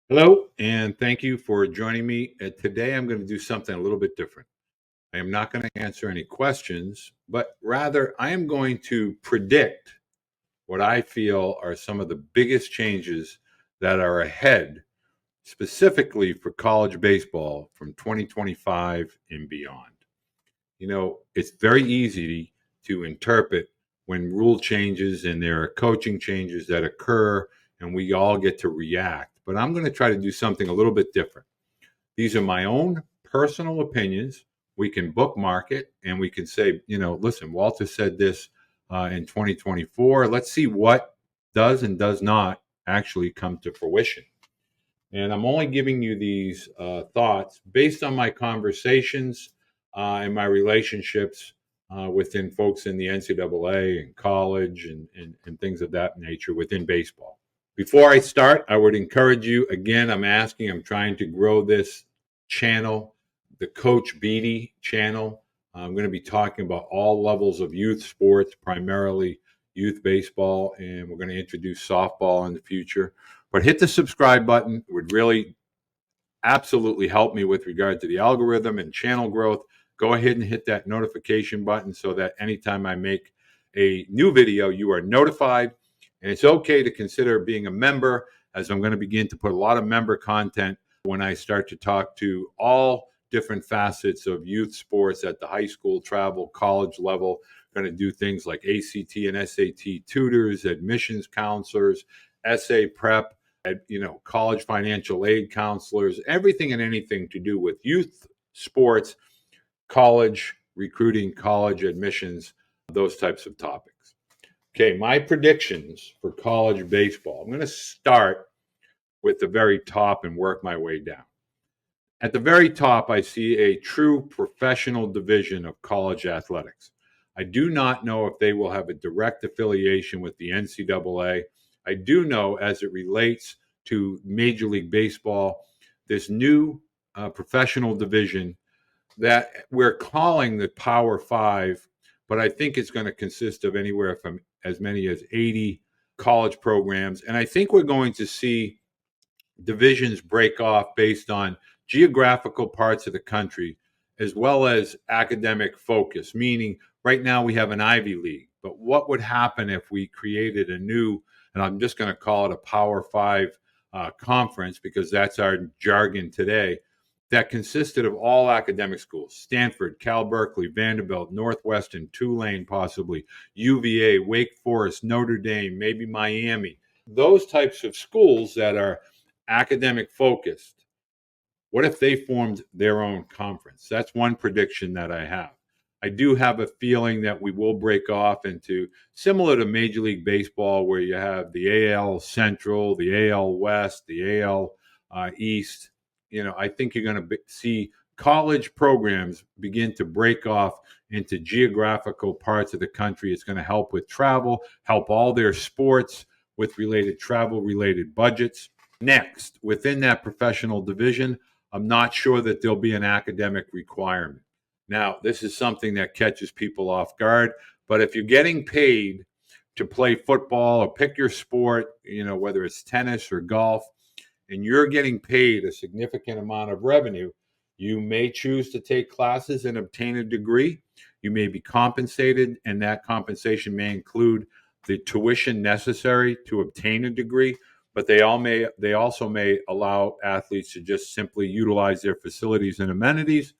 Hello, and thank you for joining me. Today, I'm going to do something a little bit different. I am not going to answer any questions, but rather, I am going to predict what I feel are some of the biggest changes that are ahead, specifically for college baseball from 2025 and beyond. It's very easy to interpret when rule changes and there are coaching changes that occur, and we all get to react. But I'm going to try to do something a little bit different. These are my own personal opinions. We can bookmark it and we can say, listen, Walter said this in 2024. Let's see what does and does not actually come to fruition. And I'm only giving you these thoughts based on my conversations and my relationships within folks in the NCAA and college and things of that nature within baseball. Before I start, I would encourage you again, I'm trying to grow this channel, the Coach Beede channel. I'm going to be talking about all levels of youth sports, primarily youth baseball, and we're going to introduce softball in the future. But hit the subscribe button. It would really absolutely help me with regard to the algorithm and channel growth. Go ahead and hit that notification button so that anytime I make a new video, you are notified. And it's okay to consider being a member, as I'm going to begin to put a lot of member content when I start to talk to all different facets of youth sports at the high school, travel, college level. Going to do things like ACT and SAT tutors, admissions counselors, essay prep, college financial aid counselors, everything and anything to do with youth sports, college recruiting, college admissions, those types of topics. Okay, my predictions for college baseball. I'm going to start with the very top and work my way down. At the very top, I see a true professional division of college athletics. I do not know if they will have a direct affiliation with the NCAA. I do know, as it relates to Major League Baseball, this new professional division that we're calling the Power Five, but I think it's going to consist of anywhere from as many as 80 college programs. And I think we're going to see divisions break off based on geographical parts of the country as well as academic focus, meaning right now we have an Ivy League. But what would happen if we created a new, and I'm just going to call it a Power Five conference because that's our jargon today, that consisted of all academic schools: Stanford, Cal Berkeley, Vanderbilt, Northwestern, Tulane, possibly, UVA, Wake Forest, Notre Dame, maybe Miami. Those types of schools that are academic focused. What if they formed their own conference? That's one prediction that I have. I do have a feeling that we will break off into similar to Major League Baseball, where you have the AL Central, the AL West, the AL East. I think you're going to see college programs begin to break off into geographical parts of the country. It's going to help with travel, help all their sports with related travel related budgets. Next, within that professional division, I'm not sure that there'll be an academic requirement. Now, this is something that catches people off guard, but if you're getting paid to play football or pick your sport, whether it's tennis or golf, and you're getting paid a significant amount of revenue, you may choose to take classes and obtain a degree. You may be compensated, and that compensation may include the tuition necessary to obtain a degree. But they also may allow athletes to just simply utilize their facilities and amenities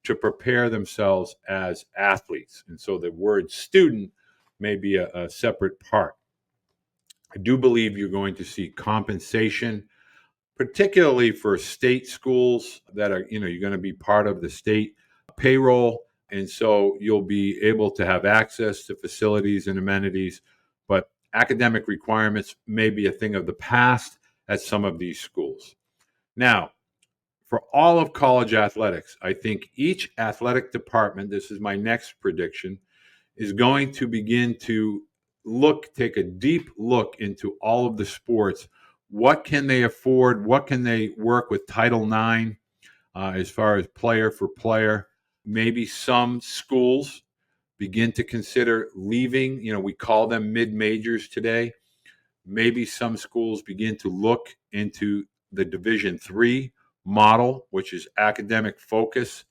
to prepare themselves as athletes. And so the word student may be a separate part. I do believe you're going to see compensation, particularly for state schools that are, you're going to be part of the state payroll. And so you'll be able to have access to facilities and amenities, but academic requirements may be a thing of the past at some of these schools. Now, for all of college athletics, I think each athletic department, this is my next prediction, is going to begin to take a deep look into all of the sports. What can they afford? What can they work with Title IX as far as player for player? Maybe some schools begin to consider leaving. We call them mid majors today. Maybe some schools begin to look into the Division III model, which is academic focus,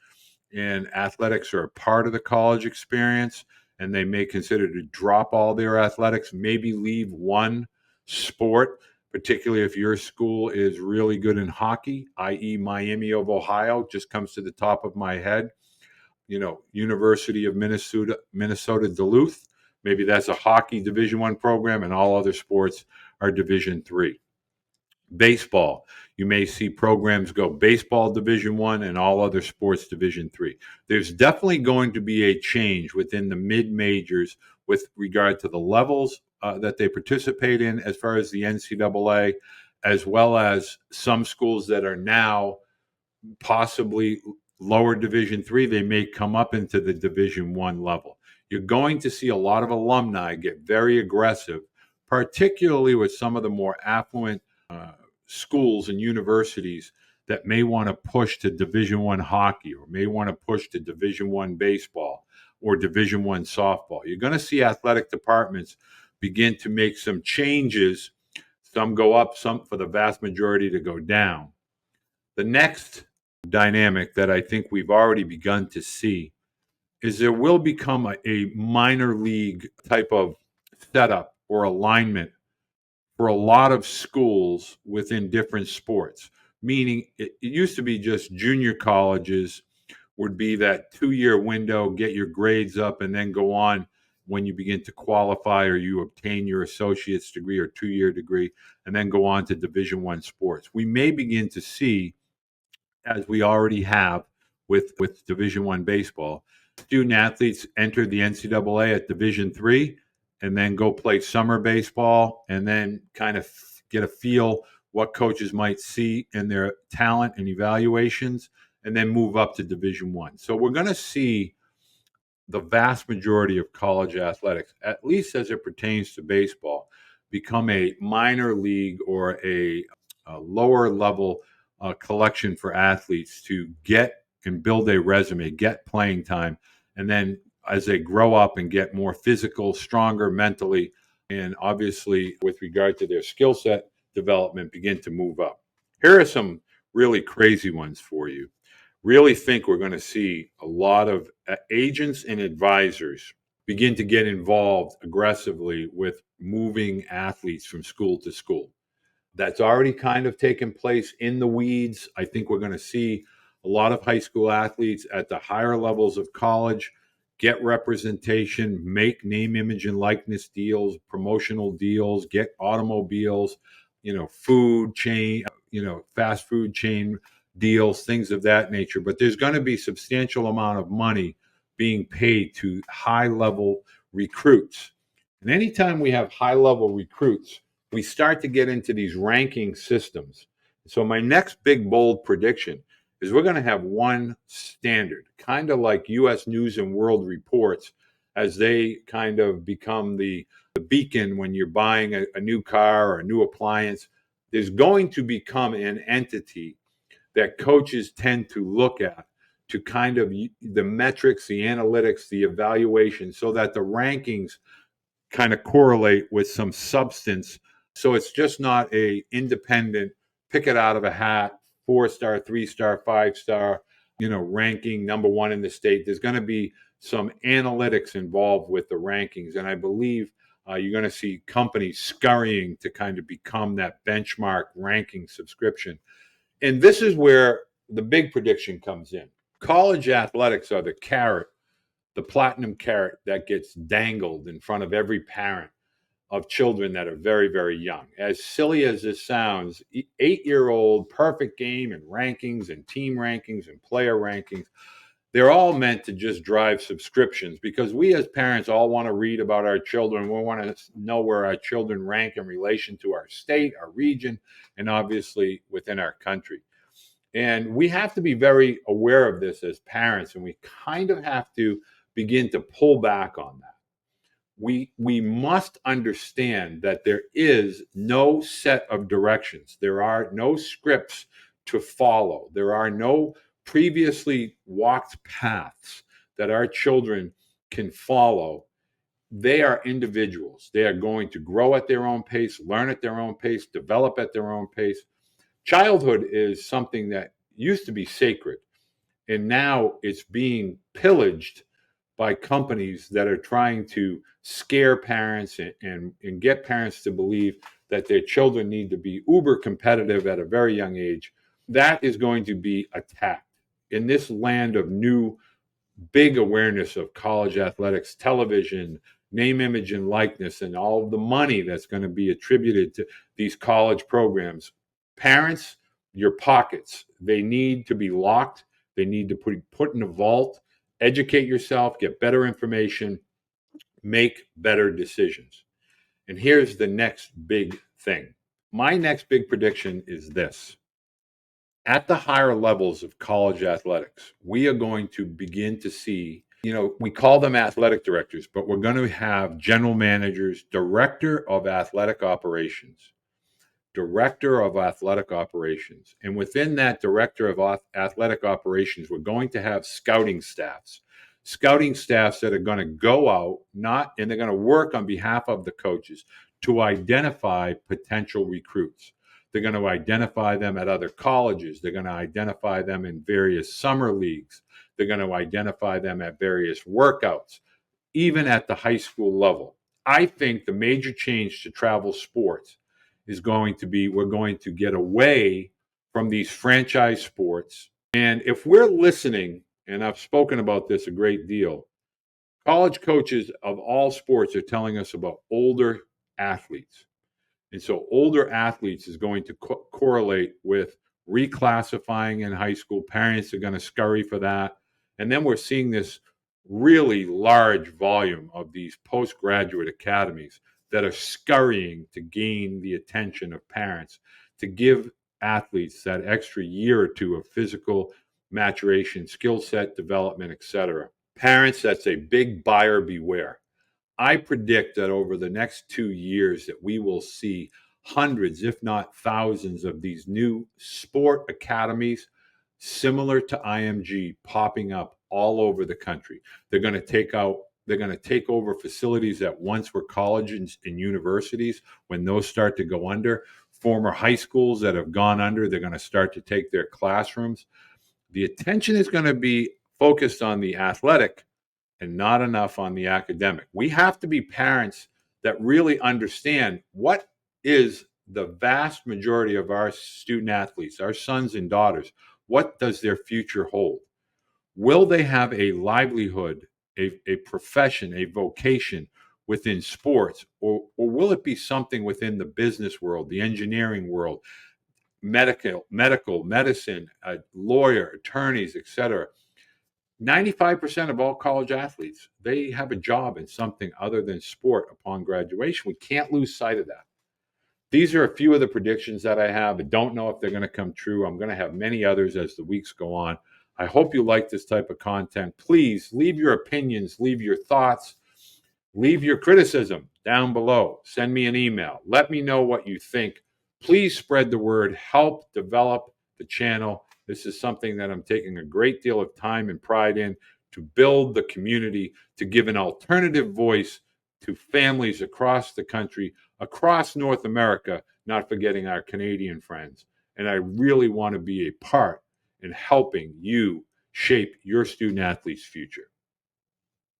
and athletics are a part of the college experience, and they may consider to drop all their athletics, maybe leave one sport, particularly if your school is really good in hockey, i.e. Miami of Ohio, just comes to the top of my head. University of Minnesota Duluth, maybe that's a hockey Division I program, and all other sports are Division III. Baseball, you may see programs go baseball Division I and all other sports Division III. There's definitely going to be a change within the mid-majors with regard to the levels that they participate in as far as the NCAA, as well as some schools that are now possibly lower Division III, they may come up into the Division I level. You're going to see a lot of alumni get very aggressive, particularly with some of the more affluent schools and universities that may want to push to Division I hockey, or may want to push to Division I baseball or Division I softball. You're going to see athletic departments begin to make some changes. Some go up, some, for the vast majority, to go down. The next dynamic that I think we've already begun to see is there will become a minor league type of setup or alignment for a lot of schools within different sports. Meaning, it used to be just junior colleges would be that 2-year window, get your grades up, and then go on when you begin to qualify or you obtain your associate's degree or 2-year degree, and then go on to Division I sports. We may begin to see, as we already have with Division I baseball, student athletes enter the NCAA at Division III and then go play summer baseball and then kind of get a feel what coaches might see in their talent and evaluations, and then move up to Division I. So we're going to see the vast majority of college athletics, at least as it pertains to baseball, become a minor league or a lower level collection for athletes to get and build a resume, get playing time, and then as they grow up and get more physical, stronger mentally, and obviously with regard to their skill set development, begin to move up. Here are some really crazy ones for you. Really think we're going to see a lot of agents and advisors begin to get involved aggressively with moving athletes from school to school. That's already kind of taken place in the weeds. I think we're going to see a lot of high school athletes at the higher levels of college get representation, make name, image, and likeness deals, promotional deals, get automobiles, food chain, fast food chain deals, things of that nature. But there's going to be substantial amount of money being paid to high-level recruits. And anytime we have high-level recruits, we start to get into these ranking systems. So my next big, bold prediction is we're going to have one standard, kind of like U.S. News and World Reports, as they kind of become the beacon when you're buying a new car or a new appliance. There's going to become an entity that coaches tend to look at to kind of the metrics, the analytics, the evaluation, so that the rankings kind of correlate with some substance. So it's just not a independent, pick it out of a hat, 4-star, 3-star, 5-star, ranking number one in the state. There's going to be some analytics involved with the rankings. And I believe you're going to see companies scurrying to kind of become that benchmark ranking subscription. And this is where the big prediction comes in. College athletics are the carrot, the platinum carrot that gets dangled in front of every parent of children that are very, very young. As silly as this sounds, 8-year-old perfect game and rankings and team rankings and player rankings, they're all meant to just drive subscriptions, because we as parents all want to read about our children. We want to know where our children rank in relation to our state, our region, and obviously within our country. And we have to be very aware of this as parents, and we kind of have to begin to pull back on that. We must understand that there is no set of directions. There are no scripts to follow. There are no previously walked paths that our children can follow. They are individuals. They are going to grow at their own pace, learn at their own pace, develop at their own pace. Childhood is something that used to be sacred, and now it's being pillaged by companies that are trying to scare parents and get parents to believe that their children need to be uber competitive at a very young age. That is going to be attacked in this land of new big awareness of college athletics, television, name, image, and likeness, and all of the money that's going to be attributed to these college programs. Parents, your pockets, they need to be locked. They need to put in a vault, educate yourself, get better information, make better decisions. And here's the next big thing. My next big prediction is this. At the higher levels of college athletics, we are going to begin to see, we call them athletic directors, but we're going to have general managers, director of athletic operations, director of athletic operations. And within that director of athletic operations, we're going to have scouting staffs that are going to go out, and they're going to work on behalf of the coaches to identify potential recruits. They're going to identify them at other colleges. They're going to identify them in various summer leagues. They're going to identify them at various workouts, even at the high school level. I think the major change to travel sports is going to be, we're going to get away from these franchise sports. And if we're listening, and I've spoken about this a great deal, college coaches of all sports are telling us about older athletes. And so older athletes is going to correlate with reclassifying in high school. Parents are going to scurry for that. And then we're seeing this really large volume of these postgraduate academies that are scurrying to gain the attention of parents, to give athletes that extra year or two of physical maturation, skill set development, etc. Parents, that's a big buyer beware. I predict that over the next 2 years that we will see hundreds, if not thousands, of these new sport academies similar to IMG popping up all over the country. They're going to take over facilities that once were colleges and universities. When those start to go under, former high schools that have gone under, they're going to start to take their classrooms. The attention is going to be focused on the athletic and not enough on the academic. We have to be parents that really understand what is the vast majority of our student athletes, our sons and daughters. What does their future hold? Will they have a livelihood, a profession, a vocation within sports, or will it be something within the business world, the engineering world, medical, medicine, lawyer, attorneys, etc.? 95% of all college athletes, they have a job in something other than sport upon graduation. We can't lose sight of that. These are a few of the predictions that I have. I don't know if they're going to come true. I'm going to have many others as the weeks go on. I hope you like this type of content. Please leave your opinions, leave your thoughts, leave your criticism down below. Send me an email. Let me know what you think. Please spread the word. Help develop the channel. This is something that I'm taking a great deal of time and pride in, to build the community, to give an alternative voice to families across the country, across North America, not forgetting our Canadian friends. And I really want to be a part in helping you shape your student athlete's future.